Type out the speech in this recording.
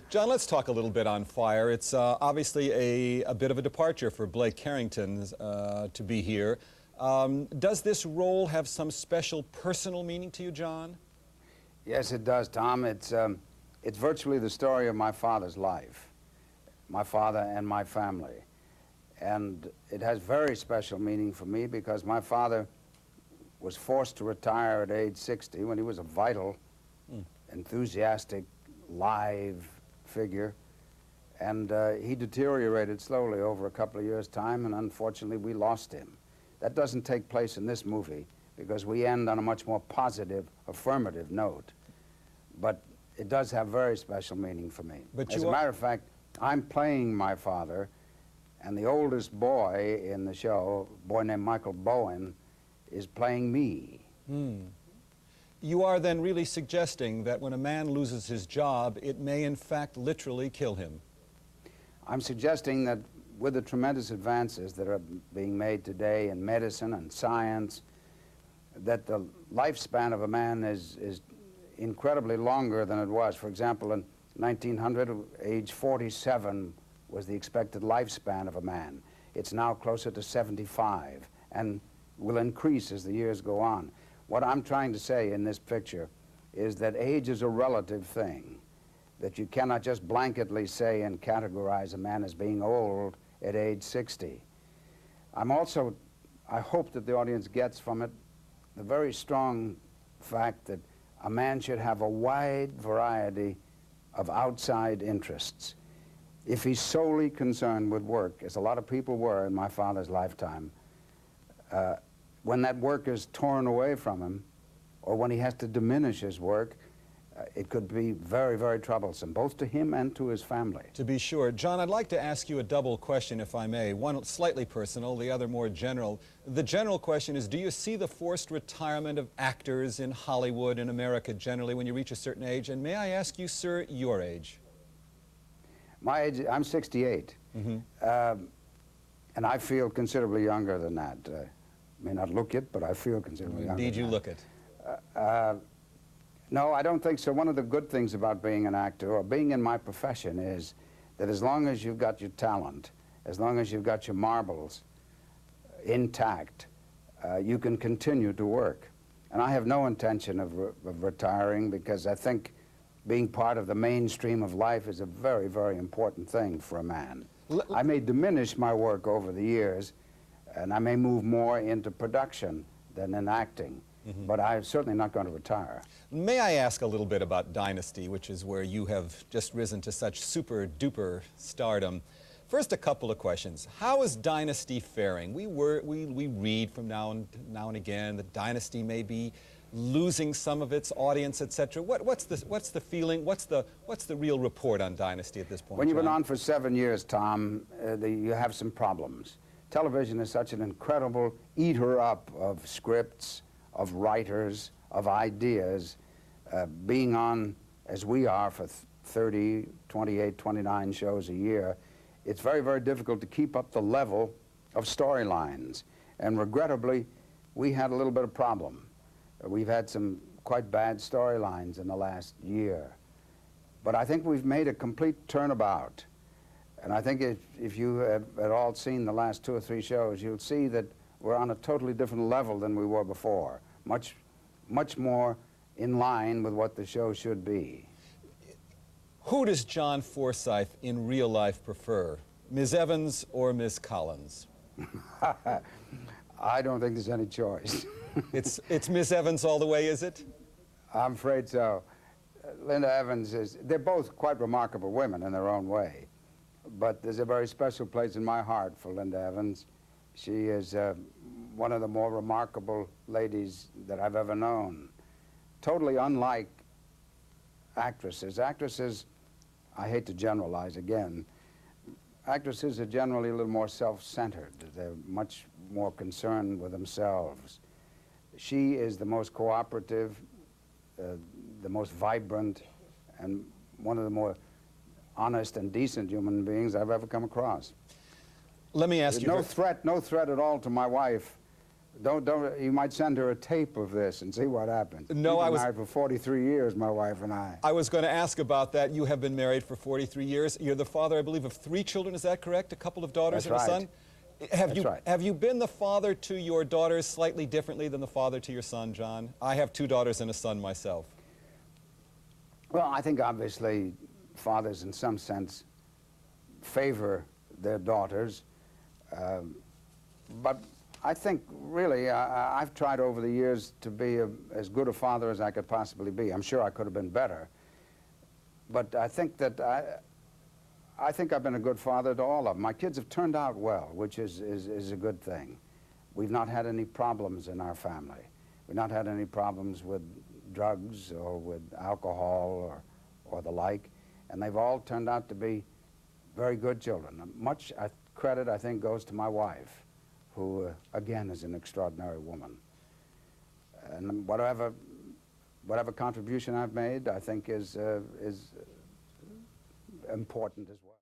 John, let's talk a little bit on Fire. It's obviously a bit of a departure for Blake Carrington to be here. Does this role have some special personal meaning to you, John? Yes, it does, Tom. It's virtually the story of my father's life, my father and my family. And it has very special meaning for me because my father was forced to retire at age 60 when he was a vital, enthusiastic, live figure. And he deteriorated slowly over a couple of years' time, and unfortunately we lost him. That doesn't take place in this movie because we end on a much more positive, affirmative note. But it does have very special meaning for me. But as a matter of fact, I'm playing my father, and the oldest boy in the show, a boy named Michael Bowen, is playing me. You are then really suggesting that when a man loses his job, it may in fact literally kill him. I'm suggesting that with the tremendous advances that are being made today in medicine and science, that the lifespan of a man is incredibly longer than it was. For example, in 1900, age 47 was the expected lifespan of a man. It's now closer to 75 and will increase as the years go on. What I'm trying to say in this picture is that age is a relative thing, that you cannot just blanketly say and categorize a man as being old at age 60. I hope that the audience gets from it the very strong fact that a man should have a wide variety of outside interests. If he's solely concerned with work, as a lot of people were in my father's lifetime, when that work is torn away from him, or when he has to diminish his work, it could be very, very troublesome, both to him and to his family. To be sure. John, I'd like to ask you a double question, if I may. One slightly personal, the other more general. The general question is, do you see the forced retirement of actors in Hollywood, in America generally, when you reach a certain age? And may I ask you, sir, your age? My age, I'm 68. And I feel considerably younger than that. May not look it, but I feel considerably younger. Indeed, you look it. No, I don't think so. One of the good things about being an actor, or being in my profession, is that as long as you've got your talent, as long as you've got your marbles intact, you can continue to work. And I have no intention of retiring, because I think being part of the mainstream of life is a very, very important thing for a man. I may diminish my work over the years, and I may move more into production than in acting. But I'm certainly not going to retire. May I ask a little bit about Dynasty, which is where you have just risen to such super-duper stardom. First, a couple of questions. How is Dynasty faring? We read from now and again that Dynasty may be losing some of its audience, etc. What's the feeling? What's the real report on Dynasty at this point? When you've been on for 7 years, Tom, you have some problems. Television is such an incredible eater-up of scripts, of writers, of ideas. Being on, as we are, for 30, 28, 29 shows a year, it's very, very difficult to keep up the level of storylines. And regrettably, we had a little bit of problem. We've had some quite bad storylines in the last year. But I think we've made a complete turnabout. And I think if you have at all seen the last 2 or 3 shows, you'll see that we're on a totally different level than we were before. Much more in line with what the show should be. Who does John Forsythe in real life prefer, Ms. Evans or Ms. Collins? I don't think there's any choice. It's Ms. Evans all the way, is it? I'm afraid so. Linda Evans they're both quite remarkable women in their own way. But there's a very special place in my heart for Linda Evans. She is one of the more remarkable ladies that I've ever known. Totally unlike actresses. Actresses, I hate to generalize again, actresses are generally a little more self-centered. They're much more concerned with themselves. She is the most cooperative, the most vibrant, and one of the more honest and decent human beings I've ever come across. Let me ask you... No threat at all to my wife Don't. You might send her a tape of this and see what happens. No, We've I been was married for 43 years, my wife and I. I was going to ask about that. You have been married for 43 years. You're the father, I believe, of 3 children. Is that correct? A couple of daughters That's and a right. son. Have you been the father to your daughters slightly differently than the father to your son, John? I have 2 daughters and a son myself. Well, I think obviously fathers, in some sense, favor their daughters, but I think really I've tried over the years to be as good a father as I could possibly be. I'm sure I could have been better, but I think that I think I've been a good father to all of them. My kids have turned out well, which is a good thing. We've not had any problems in our family. We've not had any problems with drugs or with alcohol or the like, and they've all turned out to be very good children. Much credit, I think, goes to my wife, who, again, is an extraordinary woman. And whatever contribution I've made, I think, is important as well.